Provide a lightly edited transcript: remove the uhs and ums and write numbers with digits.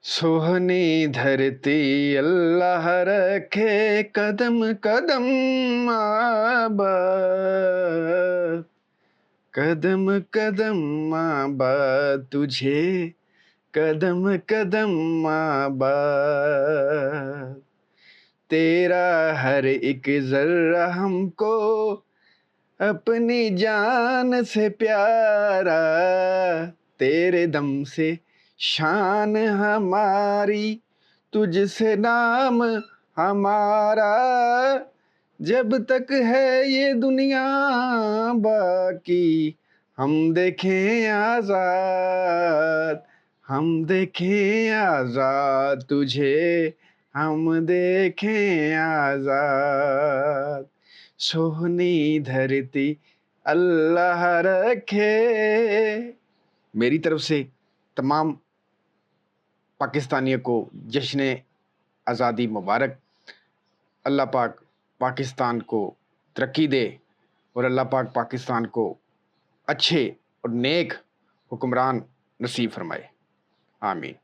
सोहनी धरती अल्लाह रखे, कदम कदम आबाद, कदम कदम आबाद तुझे, कदम कदम आबाद। तेरा हर एक जर्रा हमको अपनी जान से प्यारा, तेरे दम से शान हमारी, तुझसे नाम हमारा। जब तक है ये दुनिया बाकी, हम देखें आजाद, हम देखें आजाद तुझे, हम देखें आजाद। सोहनी धरती अल्लाह रखे। मेरी तरफ से तमाम पाकिस्तानियों को जश्न आज़ादी मुबारक। अल्लाह पाक पाकिस्तान को तरक्की दे और अल्लाह पाक पाकिस्तान को अच्छे और नेक हुक्मरान नसीब फरमाए। आमीन।